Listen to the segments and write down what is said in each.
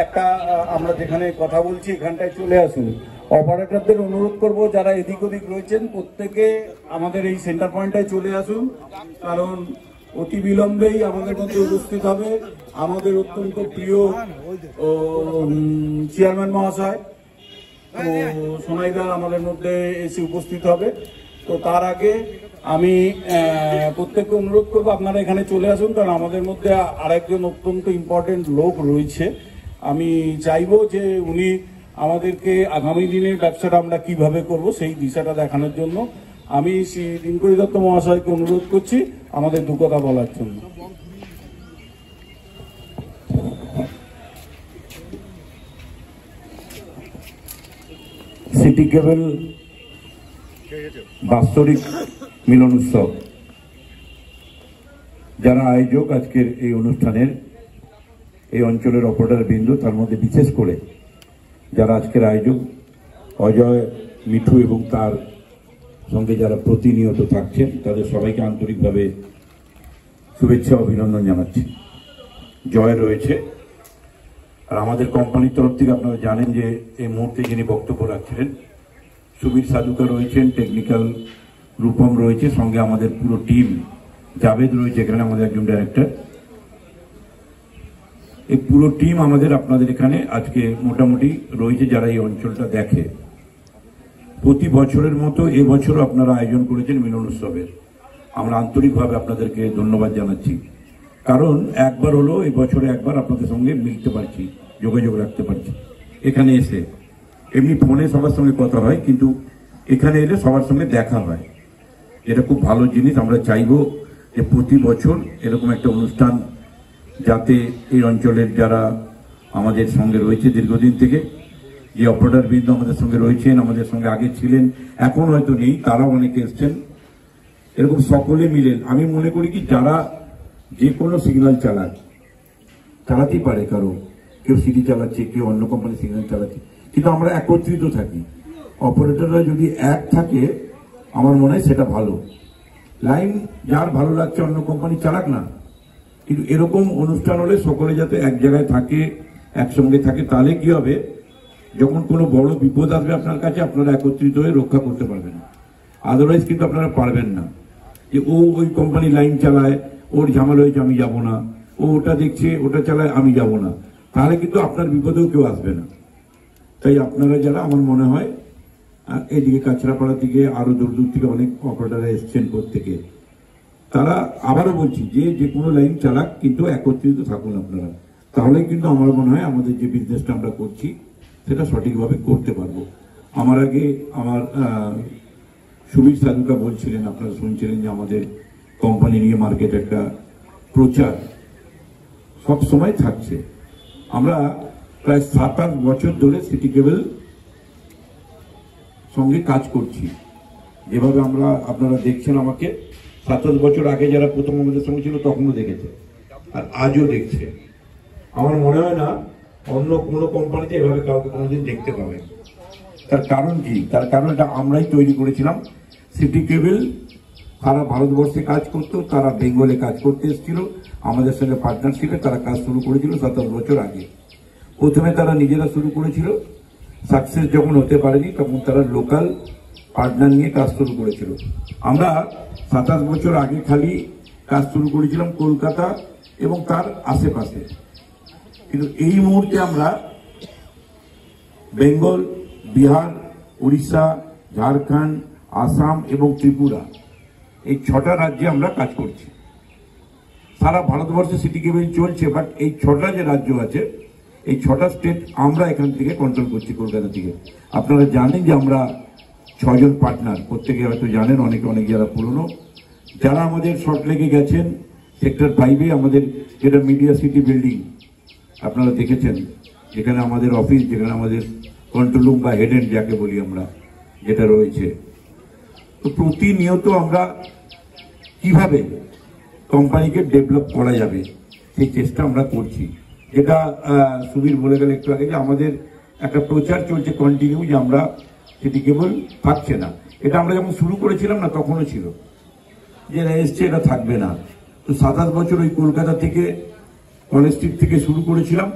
একটা আমরা যেখানে কথা বলছি এখানটায় চলে আসুন। অপারেটরদের অনুরোধ করব যারা এদিক ওদিক রয়েছেন প্রত্যেকে আমাদের এই সেন্টার পয়েন্টটায় চলে আসুন, কারণ অতি বিলম্বেই আমাদের মধ্যে উপস্থিত হবে আমাদের অত্যন্ত প্রিয় চেয়ারম্যান মহাশয়। তো সোনাইদা আমাদের মধ্যে এসে উপস্থিত হবে। তো তার আগে আমি প্রত্যেককে অনুরোধ করবো আপনারা এখানে চলে আসুন, কারণ আমাদের মধ্যে আরেকজন অত্যন্ত ইম্পর্টেন্ট লোক রয়েছে। আমি চাইবো যে উনি আমাদেরকে আগামী দিনের ব্যবসাটা আমরা কিভাবে করব সেই দিশাটা দেখানোর জন্য আমি শ্রী দিনকরি দত্ত মহাশয়কে অনুরোধ করছি আমাদের দু কথা বলার জন্য। সিটি কেবল বাৎসরিক মিলন উৎসব যারা আয়োজক আজকের এই অনুষ্ঠানের, এই অঞ্চলের অপারেটর বিন্দু, তার মধ্যে বিশেষ করে যারা আজকের আয়োজক অজয়, মিঠু এবং তার সঙ্গে যারা প্রতিনিয়ত থাকছেন, তাদের সবাইকে আন্তরিকভাবে শুভেচ্ছা অভিনন্দন জানাচ্ছি। জয় রয়েছে, আর আমাদের কোম্পানির তরফ থেকে আপনারা জানেন যে এই মুহূর্তে যিনি বক্তব্য রাখছিলেন সুবীর সাধুকা রয়েছেন, টেকনিক্যাল রূপম রয়েছে, সঙ্গে আমাদের পুরো টিম, জাভেদ রয়েছে এখানে আমাদের একজন ডাইরেক্টর। এই পুরো টিম আমাদের আপনাদের এখানে আজকে মোটামুটি রয়েছে যারা এই অঞ্চলটা দেখে। প্রতি বছরের মতো এবছরও আপনারা আয়োজন করেছেন মিলন উৎসবের। আমরা আন্তরিকভাবে আপনাদেরকে ধন্যবাদ জানাচ্ছি, কারণ একবার হলো এই বছরে একবার আপনাদের সঙ্গে মিলতে পারছি, যোগাযোগ রাখতে পারছি। এখানে এসে এমনি ফোনে সবার সঙ্গে কথা হয়, কিন্তু এখানে এলে সবার সঙ্গে দেখা হয়, এটা খুব ভালো জিনিস। আমরা চাইবো যে প্রতি বছর এরকম একটা অনুষ্ঠান যাতে এই অঞ্চলের যারা আমাদের সঙ্গে রয়েছে দীর্ঘদিন থেকে, যে অপারেটর বৃন্দ আমাদের সঙ্গে রয়েছেন, আমাদের সঙ্গে আগে ছিলেন, এখন হয়তো নেই, তারাও অনেকে এসছেন, এরকম সকলে মিলেন। আমি মনে করি কি যারা যে কোনো সিগন্যাল চালাতেই পারে, কারো কেউ সিটি চালাচ্ছে, কেউ অন্য কোম্পানি সিগন্যাল চালাচ্ছে, কিন্তু আমরা একত্রিত থাকি। অপারেটররা যদি এক থাকে আমার মনে হয় সেটা ভালো। লাইন যার ভালো লাগছে অন্য কোম্পানি চালাক না, কিন্তু এরকম অনুষ্ঠান হলে সকলে যাতে এক জায়গায় থাকে, একসঙ্গে থাকে, তাহলে কি হবে, যখন কোনো বড় বিপদ আসবে আপনার কাছে আপনারা একত্রিত হয়ে রক্ষা করতে পারবেন। আদারওয়াইজ কিন্তু আপনারা পারবেন না। যে ও ওই কোম্পানি লাইন চালায়, ওর ঝামেলা হয়েছে আমি যাব না, ও ওটা দেখছে ওটা চালায় আমি যাব না, তাহলে কিন্তু আপনার বিপদেও কেউ আসবে না। তাই আপনারা যারা, আমার মনে হয় এদিকে কাছড়াপাড়া থেকে আরো দূর দূর থেকে অনেক অপারেটররা এসছেন প্রত্যেকে, তারা আবারও বলছি যে কোনো লাইন চালাক, কিন্তু একত্রিত থাকুন আপনারা, তাহলে কিন্তু আমার মনে হয় আমাদের যে বিজনেসটা আমরা করছি সেটা সঠিকভাবে করতে পারবো। আমার আগে আমার সুবীর সাধুকা বলছিলেন, আপনারা শুনছিলেন যে আমাদের কোম্পানি নিয়ে মার্কেট একটা প্রচার সব সময় থাকছে। আমরা প্রায় 7-8 বছর ধরে সিটি কেবল সঙ্গে কাজ করছি। যেভাবে আমরা, আপনারা দেখছেন আমাকে, 7-8 বছর আগে যারা প্রথম আমাদের সঙ্গে ছিল তখনও দেখেছে, আর আজও দেখছে। আমার মনে হয় না অন্য কোনো কোম্পানিতে এভাবে কাউকে কোনোদিন দেখতে পাবে। তার কারণ কি? তার কারণ এটা আমরাই তৈরি করেছিলাম। সিটি কেবল সারা ভারতবর্ষে কাজ করতো, তারা বেঙ্গলে কাজ করতে এসেছিল, আমাদের সঙ্গে পার্টনারশিপে তারা কাজ শুরু করেছিল 27 বছর আগে। প্রথমে তারা নিজেরা শুরু করেছিল, সাকসেস যখন হতে পারেনি তখন তারা লোকাল পার্টনার নিয়ে কাজ শুরু করেছিল। আমরা 27 বছর আগে খালি কাজ শুরু করেছিলাম কলকাতা এবং তার আশেপাশে, কিন্তু এই মুহূর্তে আমরা বেঙ্গল, বিহার, উড়িষ্যা, ঝাড়খণ্ড, আসাম এবং ত্রিপুরা, এই 6টা রাজ্যে আমরা কাজ করছি। সারা ভারতবর্ষে সিটি কেবল চলছে, বাট এই 6টা যে রাজ্য আছে, এই 6টা স্টেট আমরা এখান থেকে কন্ট্রোল করছি, কলকাতা থেকে। আপনারা জানেন যে আমরা 6 জন পার্টনার, প্রত্যেকে হয়তো জানেন, অনেক যারা পুরনো, যারা আমাদের শর্ট লেগে গেছেন সেক্টর 5-এ আমাদের যেটা মিডিয়া সিটি বিল্ডিং আপনারা দেখেছেন, যেখানে আমাদের অফিস, যেখানে আমাদের কন্ট্রোল রুম বা হেড এন্ড যাকে বলি আমরা, যেটা রয়েছে। তো প্রতিনিয়ত আমরা কিভাবে কোম্পানিকে ডেভেলপ করা যাবে সেই চেষ্টা আমরা করছি। যেটা সুবীর বলে গেল একটু আগে, যে আমাদের একটা প্রচার চলছে কন্টিনিউ, যে আমরা সিটি কেবল থাকছে না। এটা আমরা যখন শুরু করেছিলাম না তখনও ছিল যে এসছে, এটা থাকবে না। তো 27 বছর ওই কলকাতা থেকে, কলেজ স্ট্রিট থেকে শুরু করেছিলাম,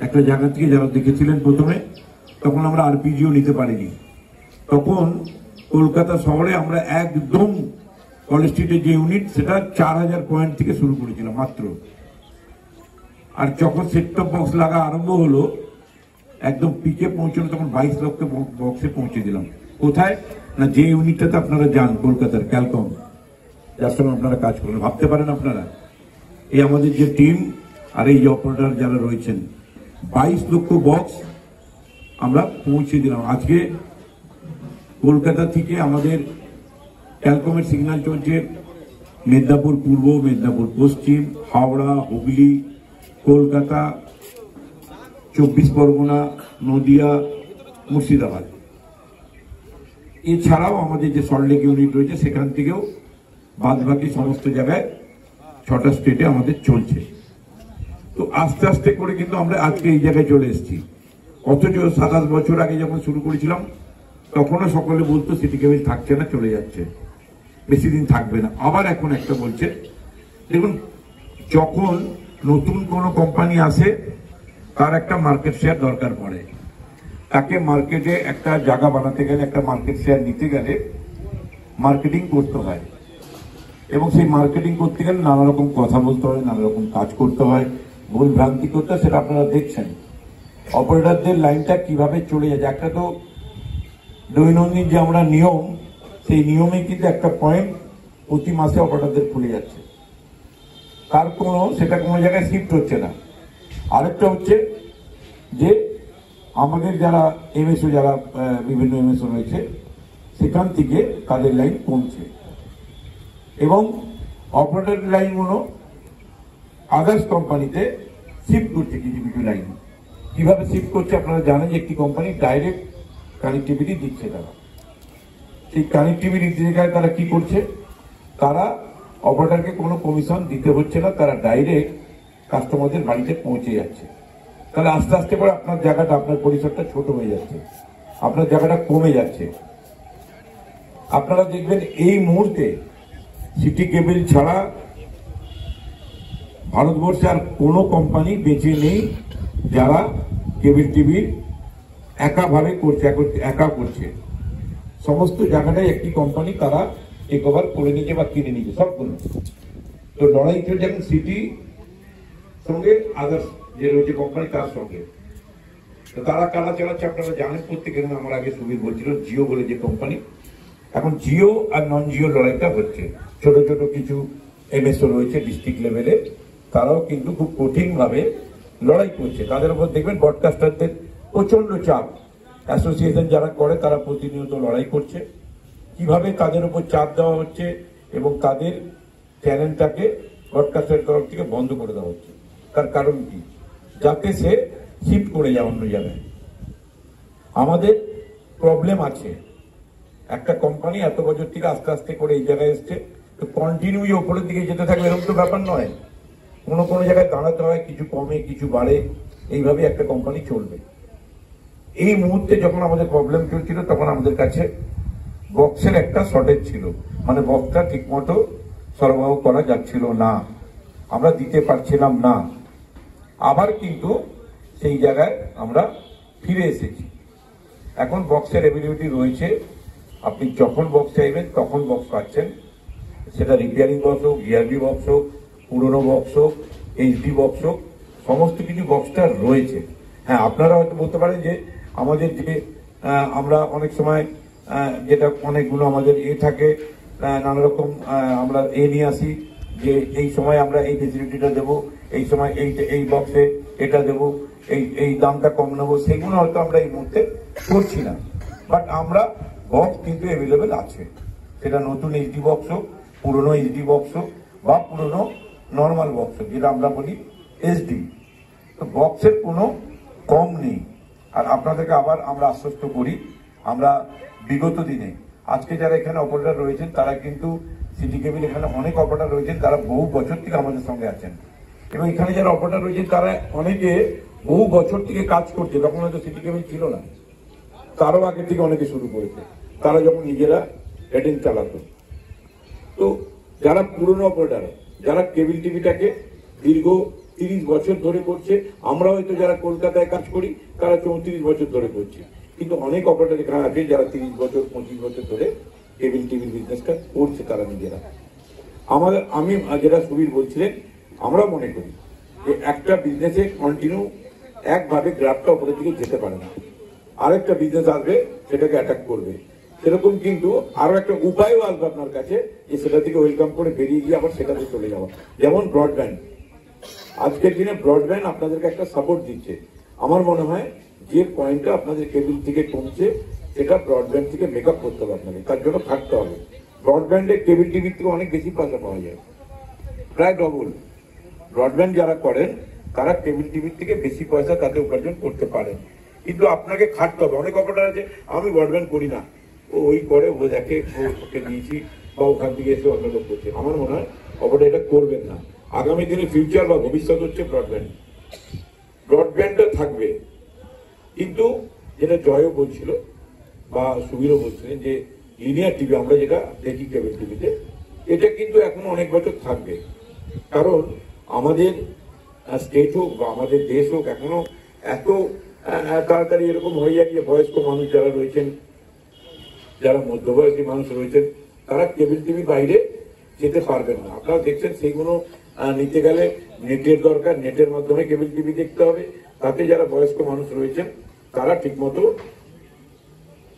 একটা জায়গা থেকে যারা দেখেছিলেন প্রথমে, তখন আমরা আরপিজিও নিতে পারিনি। তখন কলকাতা শহরে আমরা একদম কলেজ স্ট্রিটের যে ইউনিট, সেটা 4000 পয়েন্ট থেকে শুরু করেছিলাম মাত্র। আর যখন সেটটপ বক্স লাগা আরম্ভ হলো, একদম পিকে পৌঁছলো, তখন 22 লক্ষ বক্সে পৌঁছে দিলাম। কোথায় না, যে ইউনিটটাতে আপনারা যান, কলকাতার ক্যালকম, যার সঙ্গে আপনারা কাজ করেন, ভাবতে পারেন আপনারা, এই আমাদের যে টিম আর এই যে অপারেটর যারা রয়েছেন, 22 লক্ষ বক্স আমরা পৌঁছে দিলাম। আজকে কলকাতা থেকে আমাদের ক্যালকমের সিগন্যাল চলছে মেদিনীপুর পূর্ব, মেদিনীপুর পশ্চিম, হাওড়া, হুগলি, কলকাতা, 24 পরগনা, নদিয়া, মুর্শিদাবাদ। এছাড়াও আমাদের যে সল্টলেক ইউনিট রয়েছে, সেখান থেকেও বাদবাকি সমস্ত জায়গায় 6টা স্টেটে আমাদের চলছে। তো আস্তে আস্তে করে কিন্তু আমরা আজকে এই জায়গায় চলে এসেছি। অথচ 27 বছর আগে যখন শুরু করেছিলাম, তখনও সকলে বলতো সিটি কেবিল থাকছে না, চলে যাচ্ছে, বেশি দিন থাকবে না। আবার এখন একটা বলছে। দেখুন, যখন নতুন কোনো কোম্পানি আসে, তার একটা মার্কেট শেয়ার দরকার পড়ে। তাকে মার্কেটে একটা জায়গা বানাতে গেলে, একটা মার্কেট শেয়ার নিতে গেলে মার্কেটিং করতে হয়, এবং সেই মার্কেটিং করতে গেলে নানা রকম কথা বলতে হয়, নানা রকম কাজ করতে হয়, ভুল ভ্রান্তি করতে হয়। সেটা আপনারা দেখছেন অপারেটরদের লাইনটা কিভাবে চলে যাচ্ছে। একটা তো দৈনন্দিন যে আমরা নিয়ম, সেই নিয়মে কিন্তু একটা পয়েন্ট প্রতি মাসে অপারেটরদের খুলে যাচ্ছে, তার সেটা কোনো জায়গায় শিফট হচ্ছে না। আরেকটা হচ্ছে যে আমাদের যারা এমএসও, যারা বিভিন্ন এমএসও রয়েছে, সেখান থেকে তাদের লাইন কমছে, এবং অপারেটর লাইনগুলো আদার্স কোম্পানিতে শিফট করছে কিছু কিছু লাইন। কিভাবে শিফট করছে আপনারা জানেন যে একটি কোম্পানি ডাইরেক্ট কানেক্টিভিটি দিচ্ছে। তারা সেই কানেক্টিভিটি জায়গায় তারা কি করছে, তারা অপারেটরকে কোনো কমিশন দিতে হচ্ছে না, তারা ডাইরেক্ট কাস্টমারদের বাড়িতে পৌঁছে যাচ্ছে। তাহলে আস্তে আস্তে করে আপনার জায়গাটা, আপনার পরিসরটা ছোট হয়ে যাচ্ছে, আপনার জায়গাটা কমে যাচ্ছে। আপনারা দেখবেন এই মুহূর্তে সিটি কেবল ছাড়া ভারতবর্ষে আর কোনো কোম্পানি বেঁচে নেই যারা কেবল টিভির একাভাবে করছে, একা করছে। সমস্ত জায়গাটাই একটি কোম্পানি তারা টেক ওভার করে নিচ্ছে বা কিনে নিচ্ছে সবগুলো। তো লড়াই চলছে এখন সিটি সঙ্গে আদার্স যে রয়েছে কোম্পানি, তার সঙ্গে। তো তারা কারা চালাচ্ছে আপনারা জানেন। প্রত্যেকের আমার আগে সুবীর বলছিল জিও বলে যে কোম্পানি, এখন জিও আর নন জিও লড়াইটা হচ্ছে। ছোট ছোট কিছু এমএসও রয়েছে ডিস্ট্রিক্ট লেভেলে, তারাও কিন্তু খুব কঠিন ভাবে লড়াই করছে। তাদের উপর দেখবেন ব্রডকাস্টারদের প্রচন্ড চাপ, অ্যাসোসিয়েশন যারা করে তারা প্রতিনিয়ত লড়াই করছে কিভাবে তাদের উপর চাপ দেওয়া হচ্ছে, এবং তাদের চ্যানেলটাকে ব্রডকাস্টারের তরফ থেকে বন্ধ করে দেওয়া হচ্ছে। তার কারণ কি, যাতে সে শিফট করে যায় অন্য জায়গায়। আমাদের প্রবলেম আছে, একটা কোম্পানি এত বছর থেকে আস্তে আস্তে করে এই জায়গায় এসছে, তো কন্টিনিউ ওপরের দিকে যেতে থাকবে এরকম তো ব্যাপার নয়। কোনো কোনো জায়গায় দাঁড়াতে হয়, কিছু কমে কিছু বাড়ে, এইভাবে একটা কোম্পানি চলবে। এই মুহূর্তে যখন আমাদের প্রবলেম চলছিল, তখন আমাদের কাছে বক্সের একটা শর্টেজ ছিল, মানে বক্সটা ঠিক মতো সরবরাহ করা যাচ্ছিল না, আমরা দিতে পারছিলাম না। আবার কিন্তু সেই জায়গায় আমরা ফিরে এসেছি। এখন বক্সের অ্যাভেলেবিলিটি রয়েছে, আপনি যখন বক্স চাইবেন তখন বক্স পাচ্ছেন। সেটা রিপেয়ারিং বক্স হোক, গিয়ারবি বক্স হোক, পুরোনো বক্স হোক, এইচডি বক্স হোক, সমস্ত কিছু বক্সটা রয়েছে। হ্যাঁ, আপনারা হয়তো বলতে পারেন যে আমাদের যে আমরা অনেক সময় যেটা অনেকগুলো আমাদের থাকে, নানা রকম আমরা নিয়ে আসি যে এই সময় আমরা এই ফেসিলিটিটা দেবো, এই সময় এই বক্সে এটা দেবো, এই দামটা কম নেবো, সেগুলো হয়তো আমরা এই মুহূর্তে করছি না। বাট আমরা বক্স কিন্তু অ্যাভেলেবেল আছে, সেটা নতুন এইচডি বক্স হোক, পুরনো এইচডি বক্স হোক, বা পুরনো নর্মাল বক্স হোক, যেটা আমরা বলি এসডি। তো বক্সের কোনো কম নেই। আর আপনাদেরকে আবার আমরা আশ্বস্ত করি, আমরা বিগত দিনে আজকে যারা এখানে অপারেটর রয়েছেন, তারা কিন্তু সিটি কেবিল এখানে অনেক অপারেটর রয়েছেন, তারা বহু বছর থেকে আমাদের সঙ্গে আছেন, এবং এখানে যারা অপারেটর রয়েছেন তারা অনেকে বহু বছর থেকে কাজ করছে। তখন হয়তো সিটি কেবিল ছিল না, তারও আগে থেকে অনেকে শুরু করেছে, তারা যখন নিজেরা হেডিং চালাতো। তো যারা পুরনো অপারেটর, যারা কেবিল টিভিটাকে দীর্ঘ 30 বছর ধরে করছে। আমরা হয়তো যারা কলকাতায় কাজ করি তারা 34 বছর ধরে করছে, কিন্তু অনেক অপারেটর এখানে আছে যারা 30 বছর 25 বছর ধরে কেবল টিভির বিজনেসটা করছে তারা নিজেরা। আমি যেটা সুবীর বলছিলেন, আমরা মনে করি যে একটা বিজনেসে কন্টিনিউ একভাবে গ্রাফটা উপরের দিকে যেতে পারে না, আরেকটা বিজনেস আসবে সেটাকে অ্যাটাক করবে। সেরকম কিন্তু আরো একটা উপায়ও আসবে আপনার কাছে যে সেটা থেকে ওয়েলকাম করে বেরিয়ে গিয়ে আবার সেটাতে চলে যাওয়া। যেমন ব্রডব্যান্ড, আজকের দিনে ব্রডব্যান্ড আপনাদেরকে একটা সাপোর্ট দিচ্ছে। আমার মনে হয় যে পয়েন্টটা আপনাদের কেবল থেকে কমছে সেটা ব্রডব্যান্ড থেকে মেকআপ করতে হবে আপনাদের, তার জন্য থাকতে হবে। ব্রডব্যান্ডে কেবল টিভির থেকে অনেক বেশি পয়সা পাওয়া যায়, প্রায় ডবল। ব্রডব্যান্ড যারা করেন তারা কেবল টিভির থেকে বেশি পয়সা তাতে উপার্জন করতে পারেন, কিন্তু আপনাকে খাটতে হবে। অনেক অপারেটর আছে আমি ব্রডব্যান্ড করি না, ওই করে ও দেখে ওকে দিয়েছি বা ওখান থেকে এসে অন্য লোক করছে। আমার মনে হয় অপারেটর এটা করবেন না। আগামী দিনে ফিউচার বা ভবিষ্যৎ হচ্ছে ব্রডব্যান্ড। ব্রডব্যান্ডটা থাকবে, কিন্তু যেটা জয়ও বলছিল বা সুবীরও বলছিলেন যে লিনিয়ার টিভি আমরা যেটা দেখি কেবল টিভিতে, এটা কিন্তু এখনো অনেক বছর থাকবে। কারণ আমাদের স্টেট হোক বা আমাদের দেশ হোক এখনো এত তাড়াতাড়ি এরকম হয়ে যায় যে বয়স্ক মানুষ যারা রয়েছেন, যারা মধ্যবয়সী মানুষ রয়েছেন, তারা কেবল টিভি বাইরে যেতে পারবেন না। আপনারা দেখছেন সেইগুলো নিতে গেলে নেটের দরকার, নেটের মাধ্যমে কেবল টিভি দেখতে হবে। তাতে যারা বয়স্ক মানুষ রয়েছেন তারা ঠিকমতো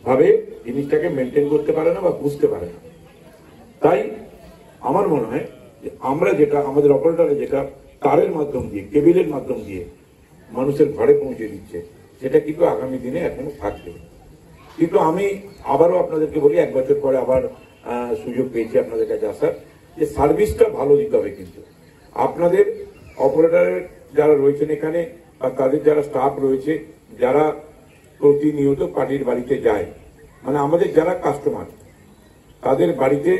ভাবে জিনিসটাকে মেনটেন করতে পারে না বা বুঝতে পারে না। তাই আমার মনে হয় যে আমরা যেটা আমাদের অপারেটরে যেটা তারের মাধ্যম দিয়ে কেবলের মাধ্যম দিয়ে মানুষের ঘরে পৌঁছে দিচ্ছে সেটা কিন্তু আগামী দিনে এখনো থাকবে। কিন্তু আমি আবারও আপনাদেরকে বলি, 1 বছর পরে আবার সুযোগ পেয়েছি আপনাদের কাছে আসার, যে সার্ভিসটা ভালো দিতে হবে। কিন্তু আপনাদের অপারেটরের যারা রয়েছেন এখানে বা তাদের যারা স্টাফ রয়েছে যারা প্রতিনিয়ত পার্টির বাড়িতে যায়, মানে আমাদের যারা কাস্টমার তাদের বাড়িতে,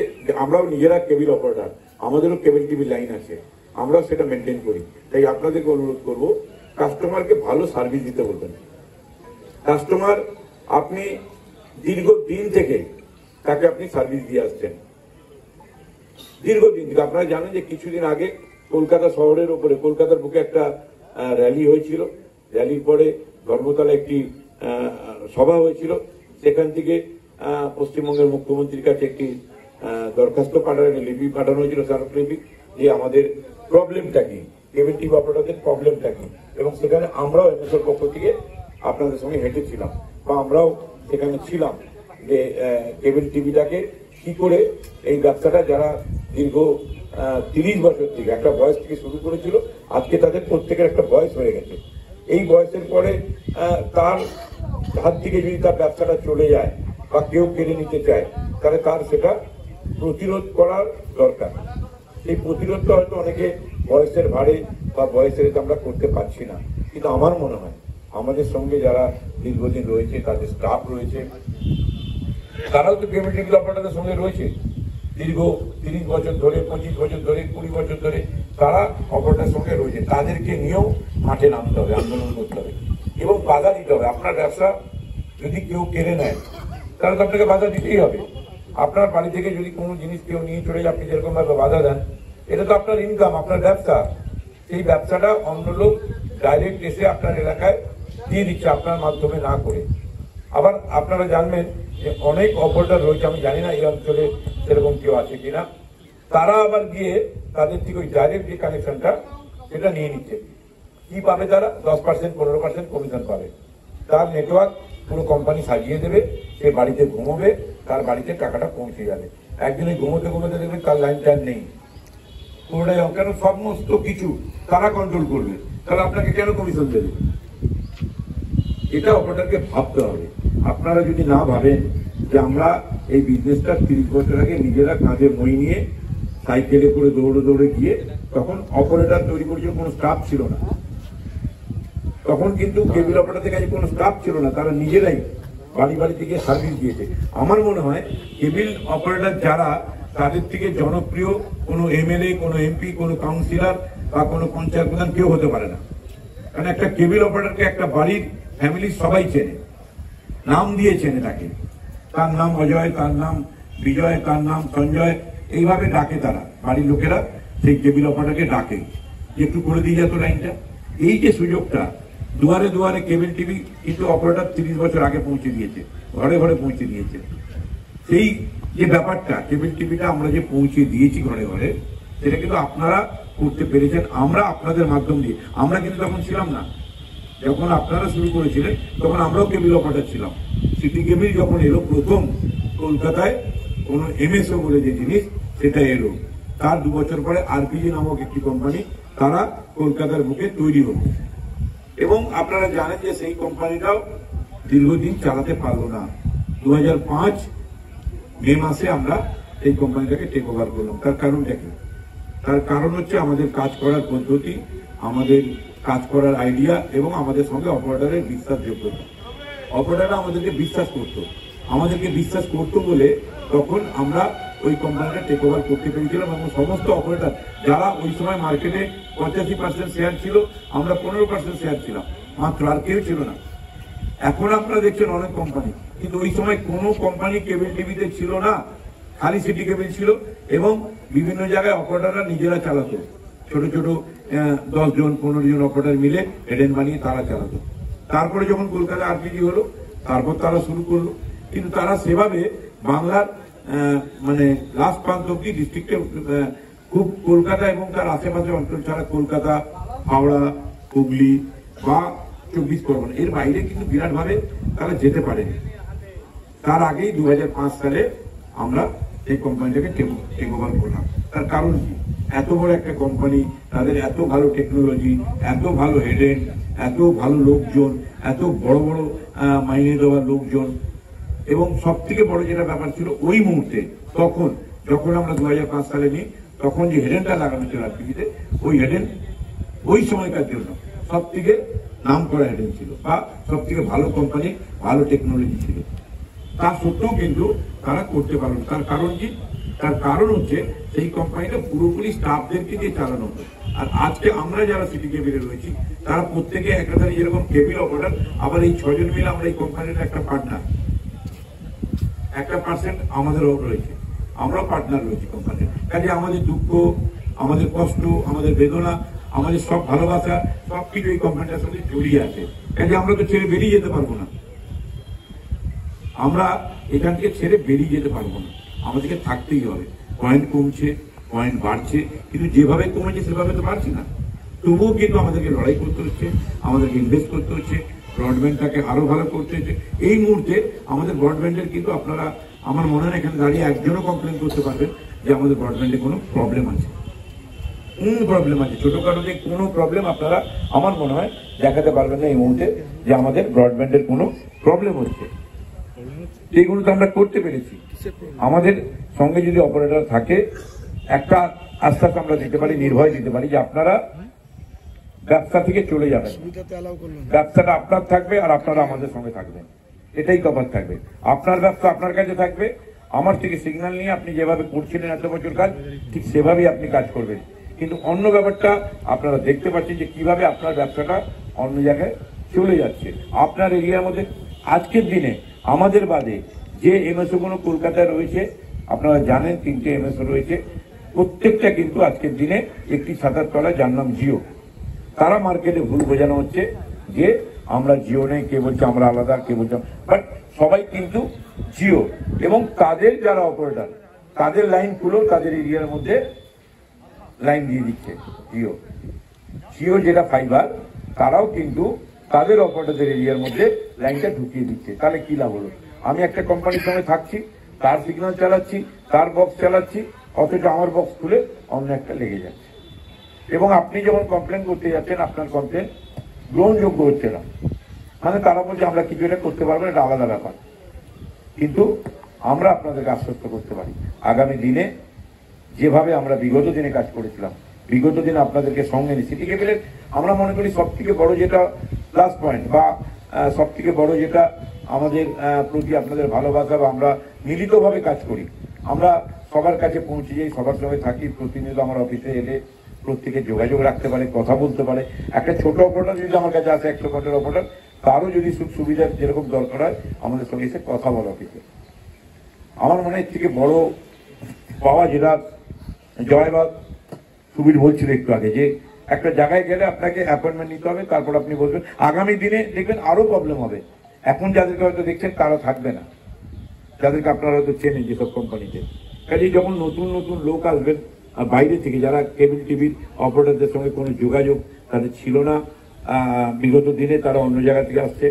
আমরাও নিজেরা কেবল অপারেটর, আমাদেরও কেবল টিভি লাইন আছে, আমরাও সেটা মেনটেন করি। তাই আপনাদেরকে অনুরোধ করব কাস্টমারকে ভালো সার্ভিস দিতে বলবেন। কাস্টমার আপনি দীর্ঘদিন থেকে তাকে আপনি সার্ভিস দিয়ে আসছেন, দীর্ঘদিন থেকে। আপনারা জানেন যে কিছুদিন আগে কলকাতা শহরের উপরে, কলকাতার বুকে একটা র্যালি হয়েছিল। র্যালির পরে ধর্মতলা একটি সভা হয়েছিল। সেখান থেকে পশ্চিমবঙ্গের মুখ্যমন্ত্রীর কাছে একটি দরখাস্ত লিপি পাঠানো হয়েছিল, স্মারকলিপি, যে আমাদের প্রবলেমটা কি, কেবল টিভি অপারেটরদের প্রবলেমটা কি। এবং সেখানে আমরাও এনএসওর পক্ষ থেকে আপনাদের সঙ্গে হেঁটেছিলাম বা আমরাও সেখানে ছিলাম যে কেবল টিভিটাকে কি করে এই ব্যবসাটা যারা দীর্ঘ 30 বছর থেকে একটা বয়স থেকে শুরু করেছিল, আজকে তাদের প্রত্যেকের একটা বয়স হয়ে গেছে। এই বয়সের পরে তার হাত থেকে যদি তার ব্যবসাটা চলে যায় বা কেউ কেড়ে নিতে চায়, তাহলে তার সেটা প্রতিরোধ করার দরকার। এই প্রতিরোধটা হয়তো অনেকে বয়সের ভারে বা বয়সের আমরা করতে পারছি না, কিন্তু আমার মনে হয় আমাদের সঙ্গে যারা দীর্ঘদিন রয়েছে, তাদের স্টাফ রয়েছে, তারাও তো কেবল টিভি অপারেটরদের সঙ্গে রয়েছে দীর্ঘ 30 বছর ধরে, 25 বছর ধরে, 20 বছর ধরে তারা অপারেটরের সঙ্গে রয়েছে। তাদেরকে নিয়েও মাঠে নামতে হবে, আন্দোলন করতে হবে এবং বাধা দিতে হবে। আপনার ব্যবসা যদি কেউ কেড়ে নেয় তাহলে তো আপনাকে বাধা দিতেই হবে। আপনার বাড়ি থেকে যদি কোনো জিনিস কেউ নিয়ে চলে যায়, আপনি যেরকম ভাবে বাধা দেন, এটা তো আপনার ইনকাম, আপনার ব্যবসা। সেই ব্যবসাটা অন্য লোক ডাইরেক্ট এসে আপনার এলাকায় দিয়ে দিচ্ছে আপনার মাধ্যমে না করে। আবার আপনারা জানবেন যে অনেক অপারেটর রয়েছে, আমি জানি না এই অঞ্চলে সেরকম কেউ আছে কিনা, তারা আবার গিয়ে তাদের থেকে ওই ডাইরেক্ট যে কানেকশনটা সেটা নিয়ে নিচ্ছে। কি পাবে তারা? 10%, 15% কমিশন পাবে। তার নেটওয়ার্ক পুরো কোম্পানি সাজিয়ে দেবে, সে বাড়িতে ঘুমোবে, তার বাড়িতে টাকাটা পৌঁছে যাবে। একদিনে ঘুমোতে ঘুমোতে দেখবে তার লাইন টাইন নেই, পুরোটাই কেন সমস্ত কিছু তারা কন্ট্রোল করবে, তাহলে আপনাকে কেন কমিশন দেবে? এটা অপারেটরকে ভাবতে হবে। আপনারা যদি না ভাবেন যে আমরা এই বিজনেসটা 30 বছর আগে নিজেরা কাঁধে মই নিয়ে সাইকেলে করে দৌড়ে দৌড়ে গিয়ে, তখন অপারেটর তৈরি করেছিল, কোনো স্টাফ ছিল না। তখন কিন্তু কেবল অপারেটরদের কাছে কোনো স্টাফ ছিল না, তারা নিজেরাই বাড়ি বাড়ি থেকে সার্ভিস দিয়েছে। আমার মনে হয় কেবল অপারেটর যারা, তাদের থেকে জনপ্রিয় কোনো এমএলএ, কোনো এমপি, কোনো কাউন্সিলর বা কোনো পঞ্চায়েত প্রধান কেউ হতে পারে না। কারণ একটা কেবল অপারেটরকে একটা বাড়ির ফ্যামিলি সবাই চেনে, নাম দিয়ে চেনে তাকে। তার নাম অজয়, তার নাম বিজয়, তার নাম সঞ্জয়, এইভাবে ডাকে তারা, বাড়ির লোকেরা সেই কেবল অপারেটরকে ডাকে। যে একটু করে দিয়ে যেত লাইনটা। এই যে সুযোগটা, দুয়ারে দুয়ারে কেবল টিভি কিন্তু অপারেটর 30 বছর আগে পৌঁছে দিয়েছে, ঘরে ঘরে পৌঁছে দিয়েছে। সেই যে ব্যাপারটা কেবল টিভিটা আমরা যে পৌঁছে দিয়েছি ঘরে ঘরে, সেটা কিন্তু আপনারা করতে পেরেছেন, আমরা আপনাদের মাধ্যম দিয়ে। আমরা কিন্তু তখন ছিলাম না, যখন আপনারা শুরু করেছিলেন তখন আমরাও কেবল অপারেটর ছিলাম। সিটি কেবল যখন এলো প্রথম কলকাতায়, কোন এমএসও বলে যে জিনিস সেটা এলো, তার 2 বছর পরে আরপিজি নামক একটি কোম্পানি তারা কলকাতার বুকে তৈরি হলো। এবং আপনারা জানেন যে সেই কোম্পানিটাও দীর্ঘদিন চালাতে পারলো না। 2005 মে মাসে আমরা এই কোম্পানিটাকে টেক ওভার করলাম। তার কারণটা কি? তার কারণ হচ্ছে আমাদের কাজ করার পদ্ধতি, আমাদের কাজ করার আইডিয়া এবং আমাদের সঙ্গে অপারেটরের বিশ্বাসযোগ্যতা। অপারেটররা আমাদেরকে বিশ্বাস করতো বলে তখন আমরা ওই কোম্পানিটা টেক ওভার করতে পেরেছিলাম। এবং সমস্ত অপারেটর যারা ওই সময় মার্কেটে 85% শেয়ার ছিল, আমরা 15% শেয়ার ছিলাম মাত্র, আর কেউ ছিল না। এখন আপনারা দেখছেন অনেক কোম্পানি, কিন্তু ওই সময় কোনো কোম্পানি কেবল টিভিতে ছিল না, খালি সিটি কেবল ছিল। এবং বিভিন্ন জায়গায় অপারেটররা নিজেরা চালাতো, ছোট ছোট 10 জন 15 জন অপারেটর মিলে হেডেন বানিয়ে তারা চালাতো। তারপরে যখন কলকাতা আরপিজি হলো, তারপর তারা শুরু করলো। কিন্তু তারা সেভাবে বাংলার মানে লাস্ট প্রান্ত অব্দি ডিস্ট্রিক্টে, খুব কলকাতা এবং তার আশেপাশে অঞ্চল ছাড়া কলকাতা, হাওড়া, হুগলি বা 24 পরগনা, এর বাইরে কিন্তু বিরাটভাবে তারা যেতে পারেনি। তার আগেই 2005 সালে আমরা এই কোম্পানিটাকে টেক ওভার করলাম। তার কারণ কি? এত বড় একটা কোম্পানি, তাদের এত ভালো টেকনোলজি, এত ভালো হেডেন, এত ভালো লোকজন, এত বড় বড় মাইনে দেওয়ার লোকজন। এবং সব থেকে বড় যেটা ব্যাপার ছিল ওই মুহূর্তে, তখন যখন আমরা 2005 সালে নিই, তখন যে হেডেনটা লাগানো ছিল আরপিজিতে, ওই হেডেন ওই সময়কার জন্য সব থেকে নাম করা হেডেন ছিল, বা সব থেকে ভালো কোম্পানি, ভালো টেকনোলজি ছিল। তা সত্ত্বেও কিন্তু তারা করতে পারল না। তার কারণ কি? তার কারণ হচ্ছে সেই কোম্পানিটা পুরোপুরি স্টাফদেরকে দিয়ে চালানো হয়। আর আজকে আমরা যারা সিটি কেবিলে রয়েছি, তারা প্রত্যেকে একাধারে যেরকম কেবিল অপারেটর, আবার এই 6 জন মিলে আমরা এই কোম্পানির একটা পার্টনার, 1% আমাদেরও রয়েছে, আমরাও পার্টনার রয়েছি কোম্পানির। কাজে আমাদের দুঃখ, আমাদের কষ্ট, আমাদের বেদনা, আমাদের সব ভালোবাসা সবকিছু এই কোম্পানিটার সঙ্গে জড়িয়ে আছে। কাজে আমরা তো ছেড়ে বেরিয়ে যেতে পারবো না, আমরা এখান থেকে ছেড়ে বেরিয়ে যেতে পারবো না, আমাদেরকে থাকতেই হবে। পয়েন্ট কমছে, পয়েন্ট বাড়ছে, কিন্তু যেভাবে কমেছে সেভাবে তো বাড়ছে না। তবুও কিন্তু আমাদেরকে লড়াই করতে হচ্ছে, আমাদেরকে ইনভেস্ট করতে হচ্ছে, ব্রডব্যান্ডটাকে আরো ভালো করতে হচ্ছে। এই মুহূর্তে আমাদের ব্রডব্যান্ডের কিন্তু আপনারা, আমার মনে হয় এখানে দাঁড়িয়ে একজনও কমপ্লেন করতে পারবেন যে আমাদের ব্রডব্যান্ডে কোনো প্রবলেম আছে। প্রবলেম আছে, ছোটখাটো যে কোনো প্রবলেম আপনারা আমার মনে হয় দেখাতে পারবেন না এই মুহূর্তে যে আমাদের ব্রডব্যান্ডের কোনো প্রবলেম হচ্ছে। এইগুলো তো আমরা করতে পেরেছি। আমাদের সঙ্গে যদি অপারেটর থাকে, একটা আশ্বাস আমরা দিতে পারি, নির্ভয় দিতে পারি যে আপনারা ব্যবসা থেকে চলে যাবেন, ব্যবসাটা আপনার থাকবে আর আপনারা আমাদের সঙ্গে থাকবেন, এটাই তফাৎ থাকবে। আপনার ব্যবসা আপনার কাছে থাকবে, আমার থেকে সিগন্যাল নিয়ে আপনি যেভাবে করছিলেন এত বছর কাজ, ঠিক সেভাবেই আপনি কাজ করবেন। কিন্তু অন্য ব্যাপারটা আপনারা দেখতে পাচ্ছেন যে কিভাবে আপনার ব্যবসাটা অন্য জায়গায় চলে যাচ্ছে। আপনার এরিয়ার মধ্যে আজকের দিনে আমাদের বাদে যে এমএসও গুলো কলকাতায় রয়েছে, আপনারা জানেন 3টে এমএসও রয়েছে, প্রত্যেকটা কিন্তু আজকের দিনে একটি ছাতার তলায়, যার নাম জিও। তারা মার্কেটে ভুল বোঝানো হচ্ছে যে আমরা জিও নেই, কে বলছে আমরা আলাদা, কে বলছে, বাট সবাই কিন্তু জিও। এবং তাদের যারা অপারেটর, তাদের লাইন খুলো, তাদের এরিয়ার মধ্যে লাইন দিয়ে দিচ্ছে জিও। জিও যেটা ফাইবার, তারাও কিন্তু তাদের অপারেটরদের এরিয়ার মধ্যে লাইনটা ঢুকিয়ে দিচ্ছে। তাহলে কি লাভ হলো? আমি একটা কোম্পানির সঙ্গে থাকছি, তার সিগন্যাল চালাচ্ছি, তার বক্স চালাচ্ছি, অথচ আমার বক্স খুলে অন্য একটা লেগে যাচ্ছে। এবং আপনি যখন কমপ্লেন করতে যাচ্ছেন, আপনার কমপ্লেন গ্রহণযোগ্য হচ্ছে না, মানে তারা বলছে আমরা কিছু এটা করতে পারবো, এটা আলাদা ব্যাপার। কিন্তু আমরা আপনাদেরকে আশ্বস্ত করতে পারি, আগামী দিনে যেভাবে আমরা বিগত দিনে কাজ করেছিলাম, বিগত দিনে আপনাদেরকে সঙ্গে নিয়ে সিটি কেবিলের আমরা মনে করি সব থেকে বড় যেটা প্লাস পয়েন্ট, বা সব থেকে বড় যেটা আমাদের প্রতি আপনাদের ভালোবাসা, বা আমরা মিলিতভাবে কাজ করি, আমরা সবার কাছে পৌঁছে যাই, সবার সঙ্গে থাকি। প্রতিনিয়ত আমার অফিসে এলে প্রত্যেকে যোগাযোগ রাখতে পারে, কথা বলতে পারে। একটা ছোট অপারেটর যদি আমার কাছে আসে, 100 কোটির অপারেটর, তারও যদি সুখ সুবিধার যেরকম দরকার হয় আমাদের সঙ্গে এসে কথা বলা অফিসে। আমার মনে হয় থেকে বড় পাওয়া যেটা জয়বাগ সুবীর বলছিল একটু আগে, যে একটা জায়গায় গেলে আপনাকে অ্যাপয়েন্টমেন্ট নিতে হবে, তারপর আপনি বলবেন। আগামী দিনে দেখবেন আরো প্রবলেম হবে। এখন যাদেরকে হয়তো দেখছেন তারা থাকবে না, যাদেরকে আপনারা হয়তো চেনেন যেসব কোম্পানিতে। কাজেই যখন নতুন নতুন লোক আসবেন আর বাইরে থেকে, যারা কেবল টিভির অপারেটরদের সঙ্গে কোনো যোগাযোগ তাদের ছিল না বিগত দিনে, তারা অন্য জায়গা থেকে আসছে,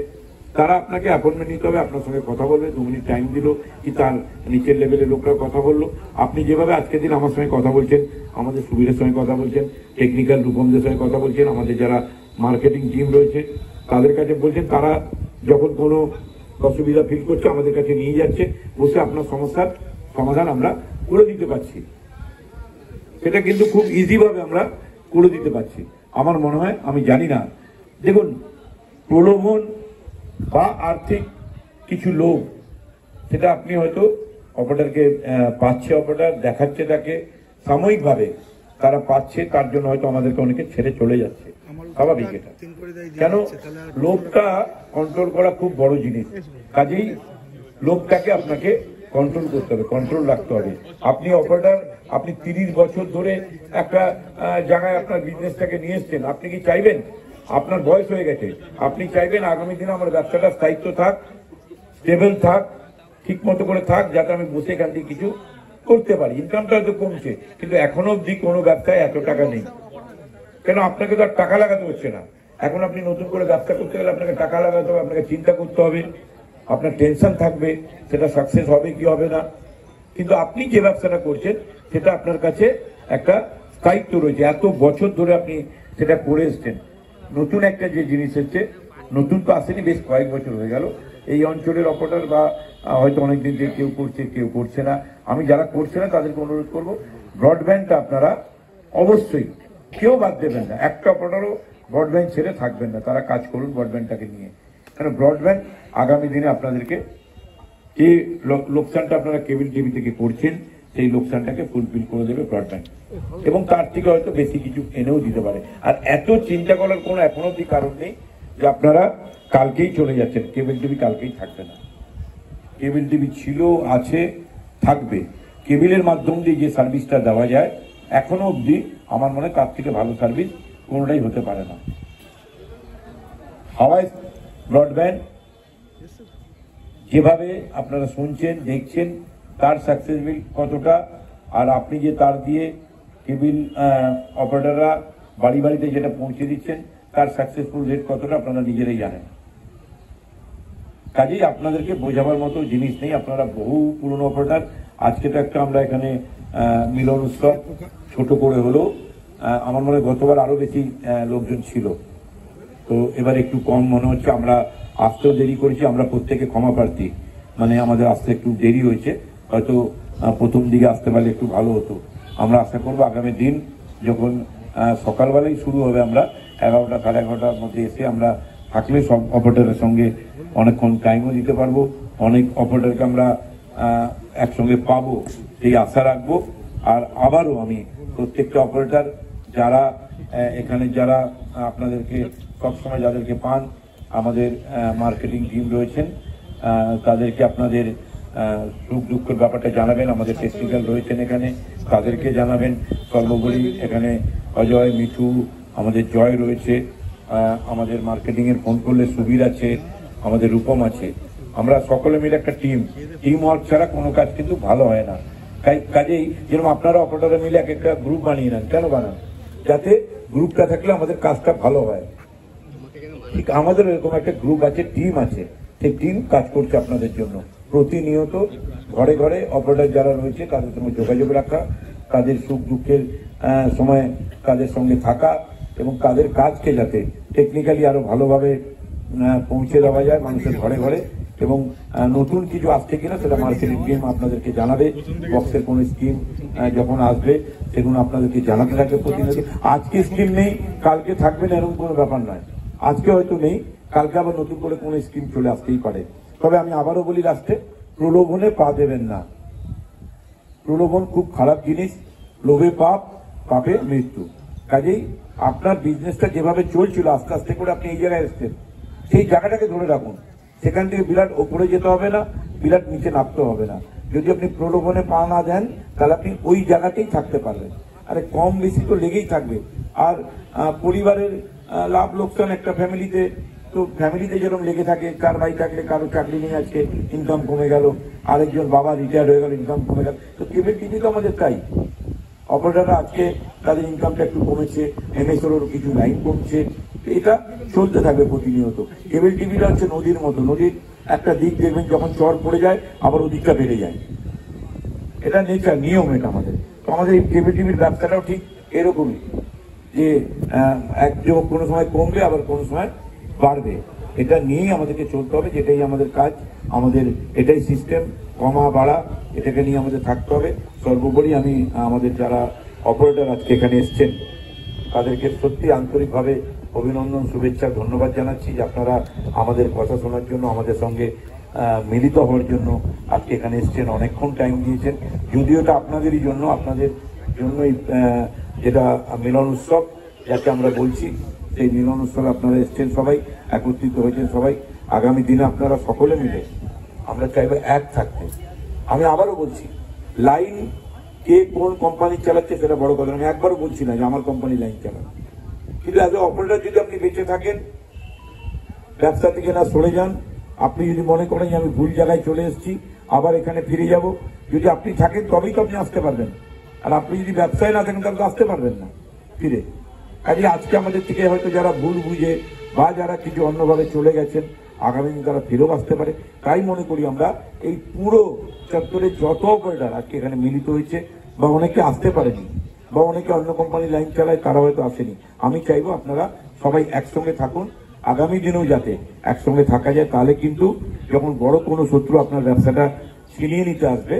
তারা আপনাকে অ্যাপয়েন্টমেন্ট নিতে হবে, আপনার সঙ্গে কথা বলবে, 2 মিনিট টাইম দিল কি তার নিচের লেভেলের লোকরা কথা বললো। আপনি যেভাবে আজকের দিন আমার সঙ্গে কথা বলছেন, আমাদের সুবীরের সঙ্গে কথা বলছেন, টেকনিক্যাল রূপমদের সঙ্গে কথা বলছেন, আমাদের যারা মার্কেটিং টিম রয়েছে তাদের কাছে বলছেন, তারা যখন কোনো অসুবিধা ফিল করছে আমাদের কাছে নিয়ে যাচ্ছে, বসে আপনার সমস্যার সমাধান আমরা করে দিতে পারছি। সেটা কিন্তু খুব ইজিভাবে আমরা করে দিতে পারছি আমার মনে হয়। আমি জানি না, দেখুন প্রলোভন বা আর্থিক কিছু লোক, সেটা আপনি হয়তো অপারেটরকে পাচ্ছে, অপারেটর দেখাচ্ছে তাকে সাময়িকভাবে, তারা পাচ্ছে, তার জন্য হয়তো আমাদেরকে অনেকে ছেড়ে চলে যাচ্ছে, স্বাভাবিক এটা। কেন লোভটা কন্ট্রোল করা খুব বড় জিনিস, কাজেই লোভটাকে আপনাকে কন্ট্রোল করতে হবে, কন্ট্রোল রাখতে হবে। আপনি অপারেটর, আপনি 30 বছর ধরে একটা জায়গায় আপনার বিজনেসটাকে নিয়ে এসছেন, আপনি কি চাইবেন, আপনার বয়স হয়ে গেছে, আপনি চাইবেন আগামী দিনে আমার ব্যবসাটা স্থায়িত্ব থাক, স্টেবল থাক, ঠিক মতো করে থাক, যাতে আমি বসে এখান থেকে কিছু করতে পারি। ইনকামটা হয়তো কমছে, কিন্তু এখনো অব্দি কোনো ব্যবসায় এত টাকা নেই। কেন, আপনাকে তো আর টাকা লাগাতে হচ্ছে না। এখন আপনি নতুন করে ব্যবসা করতে গেলে আপনাকে টাকা লাগাতে হবে, আপনাকে চিন্তা করতে হবে, আপনার টেনশন থাকবে, সেটা সাকসেস হবে কি হবে না। কিন্তু আপনি যে ব্যবসাটা করছেন সেটা আপনার কাছে একটা স্থায়িত্ব রয়েছে, এত বছর ধরে আপনি সেটা করে এসছেন। নতুন একটা যে জিনিস হচ্ছে, নতুন তো আসেনি, বেশ কয়েক বছর হয়ে গেল এই অঞ্চলের অপারেটর, বা হয়তো অনেকদিন থেকে কেউ করছে কেউ করছে না। আমি যারা করছে না তাদেরকে অনুরোধ করবো, ব্রডব্যান্ডটা আপনারা অবশ্যই কেউ বাদ দেবেন না, একটা অপারেটরও ব্রডব্যান্ড ছেড়ে থাকবেন না, তারা কাজ করুন ব্রডব্যান্ডটাকে নিয়ে। কারণ ব্রডব্যান্ড আগামী দিনে আপনাদেরকে যে লোকসানটা আপনারা কেবল টিভি থেকে করছেন, সেই লোকসানটাকে ফুলফিল করে দেবে ব্রডব্যান্ড, এবং তার থেকে হয়তো বেশি কিছু এনেও দিতে পারে। আর এত চিন্তা করার কোনো এখনো অব্দি কারণ নেই যে আপনারা কালকেই চলে যাচ্ছেন। কেবল টিভি কালকেই থাকবে না, কেবল টিভি ছিল, আছে, থাকবে। কেবলের মাধ্যম দিয়ে যে সার্ভিসটা দেওয়া যায় এখনো অব্দি আমার মনে হয় তার থেকে ভালো সার্ভিস কোনোটাই হতে পারে না। হাওয়াই ব্রডব্যান্ড যেভাবে আপনারা শুনছেন দেখছেন, তার সাকসেসফুল কতটা, আর আপনি যে তার দিয়ে কেবল অপারেটররা বাড়ি বাড়িতে যেটা পৌঁছে দিচ্ছেন তার সাকসেসফুল রেট কতটা আপনারা নিজেরাই জানেন। কাজেই আপনাদেরকে বোঝাবার মতো জিনিস নেই, আপনারা বহু পুরনো অপারেটর। আজকে তো একটা আমরা এখানে মিলন উৎসব ছোট করে হলো, আমার মনে হয় গতবার আরো বেশি লোকজন ছিল, তো এবার একটু কম মনে হচ্ছে। আমরা আসতেও দেরি করেছি, আমরা প্রত্যেকে ক্ষমা প্রার্থী, মানে আমাদের আসতে একটু দেরি হয়েছে, হয়তো প্রথম দিকে আসতে পারলে একটু ভালো হতো। আমরা আশা করবো আগামী দিন যখন সকালবেলায় শুরু হবে, আমরা 11টা সাড়ে 11টার মধ্যে এসে আমরা থাকলে সব অপারেটরের সঙ্গে অনেকক্ষণ টাইমও দিতে পারবো, অনেক অপারেটরকে আমরা একসঙ্গে পাবো সেই আশা রাখবো। আর আবারও আমি প্রত্যেকটা অপারেটর যারা এখানে, যারা আপনাদেরকে সবসময় যাদেরকে পান, আমাদের মার্কেটিং টিম রয়েছেন, তাদেরকে আপনাদের সুখ দুঃখের ব্যাপারটা জানাবেন। আমাদের টেকনিক্যাল রয়েছেন এখানে, তাদেরকে জানাবেন। সর্বোপরি এখানে অজয়, মিঠু, আমাদের জয় রয়েছে, আমাদের মার্কেটিং এর ফোন করলে সুবীর আছে, আমাদের রূপম আছে। আমরা সকলে মিলে একটা টিম ওয়ার্ক ছাড়া কোনো কাজ কিন্তু ভালো হয় না। কাজেই যেরকম আপনারা অপারেটরে মিলে এক একটা গ্রুপ বানিয়ে নেন, কেন বানান? যাতে গ্রুপটা থাকলে আমাদের কাজটা ভালো হয়। ঠিক আমাদের এরকম একটা গ্রুপ আছে, টিম আছে, সেই টিম কাজ করছে আপনাদের জন্য। প্রতিনিয়ত ঘরে ঘরে অপারেটর যারা রয়েছে তাদের সঙ্গে যোগাযোগ রাখা, তাদের সুখ দুঃখের সময় তাদের সঙ্গে থাকা, এবং তাদের কাজকে যাতে টেকনিক্যালি আরো ভালোভাবে পৌঁছে দেওয়া যায় মানুষের ঘরে ঘরে। এবং নতুন কিছু আসছে কিনা সেটা মার্কেটিং টিম আপনাদেরকে জানাবে। বক্সের কোন স্কিম যখন আসবে সেগুলো আপনাদেরকে জানাতে থাকবে প্রতিনিয়ত। আজকে স্কিম নেই, কালকে থাকবে না, এরকম কোনো ব্যাপার নয়। আজকে হয়তো নেই, কালকে আবার নতুন করে কোনো স্কিম চলে আসতেই পারে। তবে আমি আবারও বলি, লাস্টে প্রলোভনে পা দেবেন না। প্রলোভন খুব খারাপ জিনিস, লোভে পাপ, পাপে মৃত্যু। কাজেই আপনার বিজনেসটা যেভাবে চলছিল, আস্তে আস্তে করে আপনি এই জায়গায় এসছেন, সেই জায়গাটাকে ধরে রাখুন। সেখান থেকে বিরাট ওপরে যেতে হবে না, বিরাট নিচে নামতে হবে না। যদি আপনি প্রলোভনে পা না দেন তাহলে আপনি ওই জায়গাতেই থাকতে পারবেন। আরে কম বেশি তো লেগেই থাকবে। আর পরিবারের লাভ লোকসান একটা ফ্যামিলিতে, তো ফ্যামিলিতে যেরকম লেগে থাকে, কার ভাই থাকলে কারো চাকরি নেই, আজকে ইনকাম কমে গেল, আরেকজন বাবা রিটায়ার্ড হয়ে গেল, ইনকাম কমে গেল। তো কেবল টিভি তো আমাদের তাই, অপারেটররা আজকে তাদের ইনকামটা একটু কমেছে, এমএসএর কিছু লাইন কমছে, এটা চলতে থাকবে প্রতিনিয়ত। কেবল টিভিটা হচ্ছে নদীর মতো, নদীর একটা দিক দেখবেন যখন চর পড়ে যায় আবার ওদিকটা বেড়ে যায়, এটা নেচার, নিয়ম এটা আমাদের। তো আমাদের এই কেবল টিভির ব্যবসাটাও ঠিক এরকমই, যে কোনো সময় কমবে আবার কোনো সময় বাড়বে, এটা নিয়েই আমাদেরকে চলতে হবে, যেটাই আমাদের কাজ, আমাদের এটাই সিস্টেম, কমা বাড়া, এটাকে নিয়ে আমাদের থাকতে হবে। সর্বোপরি আমি আমাদের যারা অপারেটর আজকে এখানে এসছেন তাদেরকে সত্যি আন্তরিকভাবে অভিনন্দন, শুভেচ্ছা, ধন্যবাদ জানাচ্ছি যে আপনারা আমাদের কথা শোনার জন্য, আমাদের সঙ্গে মিলিত হওয়ার জন্য আজকে এখানে এসছেন, অনেকক্ষণ টাইম দিয়েছেন। যদিও এটা আপনাদেরই জন্য, আপনাদের জন্যই যেটা মিলন উৎসব যাকে আমরা বলছি, সেই মিলন উৎসবে আপনারা এসছেন, সবাই একত্রিত হয়েছেন সবাই। আগামী দিনে আপনারা সকলে মিলে আমরা চাইবো এক থাকতে। আমি আবারও বলছি, লাইন কে কোন কোম্পানি চালাচ্ছে সেটা বড় কথা, আমি একবারও বলছি না যে আমার কোম্পানি লাইন চালাবে, কিন্তু অ্যাজ এ অপারেটর যদি আপনি বেঁচে থাকেন, ব্যবসা থেকে না সরে যান, আপনি যদি মনে করেন যে আমি ভুল জায়গায় চলে এসেছি আবার এখানে ফিরে যাব, যদি আপনি থাকেন তবেই তো আপনি আসতে পারবেন। আর আপনি যদি ব্যবসায় না থাকেন তাহলে তো আসতে পারবেন না ফিরে। কাজে আজকে আমাদের থেকে হয়তো যারা ভুল বুঝে বা যারা কিছু অন্যভাবে চলে গেছেন, আগামী দিন তারা ফিরেও আসতে পারে। তাই মনে করি আমরা এই পুরো চত্বরে যত অপারেটর আজকে এখানে মিলিত হয়েছে, বা অনেকে আসতে পারেনি, বা অনেকে অন্য কোম্পানি লাইন চালায় তারা হয়তো আসেনি, আমি চাইবো আপনারা সবাই একসঙ্গে থাকুন, আগামী দিনেও যাতে একসঙ্গে থাকা যায়। তাহলে কিন্তু যখন বড় কোনো শত্রু আপনার ব্যবসাটা ছিনিয়ে নিতে আসবে,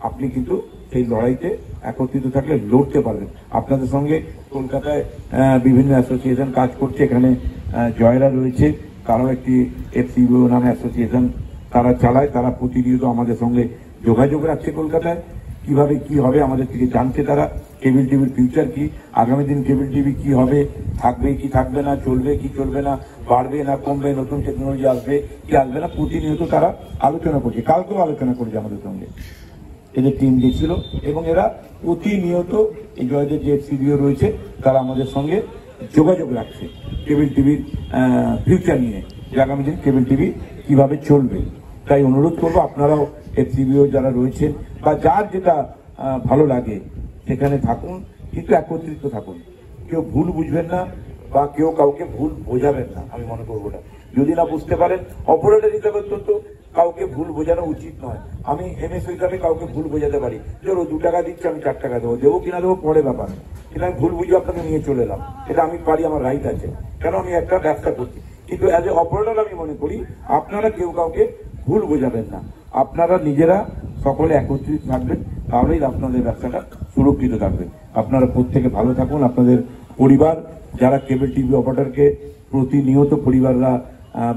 আপনি কিন্তু সেই লড়াইতে একত্রিত থাকলে লড়তে পারবেন। আপনাদের সঙ্গে কলকাতায় বিভিন্ন অ্যাসোসিয়েশন কাজ করছে, এখানে জয়রা রয়েছে, তারাও একটি এফসিবিও নামে অ্যাসোসিয়েশন তারা চালায়, তারা প্রতিনিয়ত আমাদের সঙ্গে যোগাযোগ রাখছে কলকাতায়, কিভাবে কি হবে আমাদের থেকে জানছে তারা, কেবল টিভির ফিউচার কি, আগামী দিন কেবল টিভি কি হবে, থাকবে কি থাকবে না, চলবে কি চলবে না, বাড়বে না কমবে, নতুন টেকনোলজি আসবে কি আসবে না, প্রতিনিয়ত তারা আলোচনা করছে। কালকেও আলোচনা করেছে আমাদের সঙ্গে, এদের টিম গেছিল, এবং এরা প্রতিনিয়ত এই জয়দের যে এফসিবিও রয়েছে তারা আমাদের সঙ্গে যোগাযোগ রাখছে কেবল টিভির ফিউচার নিয়ে, যে আগামী দিন কেবল টিভি কিভাবে চলবে। তাই অনুরোধ করবো আপনারাও এফসিবিও যারা রয়েছেন বা যার যেটা ভালো লাগে সেখানে থাকুন, কিন্তু একত্রিত থাকুন, কেউ ভুল বুঝবেন না বা কেউ কাউকে ভুল বোঝাবেন না। আমি মনে করবো না, যদি না বুঝতে পারেন অপারেটর হিসাবে তো কাউকে ভুল বোঝানো উচিত নয়। আমি এমএস হিসাবে কাউকে ভুল বোঝাতে পারি, ধরো 2 টাকা দিচ্ছে আমি 4 টাকা দেবো, দেবো কিনা দেবো পরে ব্যাপার, কিন্তু আমি ভুল বুঝে আপনাকে নিয়ে চলে এলাম, এটা আমি পারি, আমার রাইট আছে, কেন আমি একটা ব্যবসা করছি। কিন্তু অ্যাজ এ অপারেটর আমি মনে করি আপনারা কেউ কাউকে ভুল বোঝাবেন না, আপনারা নিজেরা সকলে একত্রিত থাকবেন, তাহলেই আপনাদের ব্যবসাটা সুরক্ষিত থাকবে। আপনারা প্রত্যেকে ভালো থাকুন, আপনাদের পরিবার, যারা কেবল টিভি অপারেটরকে প্রতিনিয়ত পরিবাররা,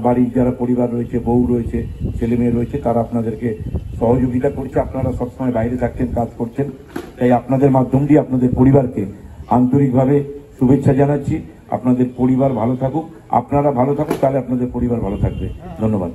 বাড়ির যারা পরিবার রয়েছে, বউ রয়েছে, ছেলে মেয়ে রয়েছে, তারা আপনাদেরকে সহযোগিতা করছে, আপনারা সবসময় বাইরে থাকছেন, কাজ করছেন, তাই আপনাদের মাধ্যম দিয়ে আপনাদের পরিবারকে আন্তরিকভাবে শুভেচ্ছা জানাচ্ছি। আপনাদের পরিবার ভালো থাকুক, আপনারা ভালো থাকুন, তাহলে আপনাদের পরিবার ভালো থাকবে। ধন্যবাদ।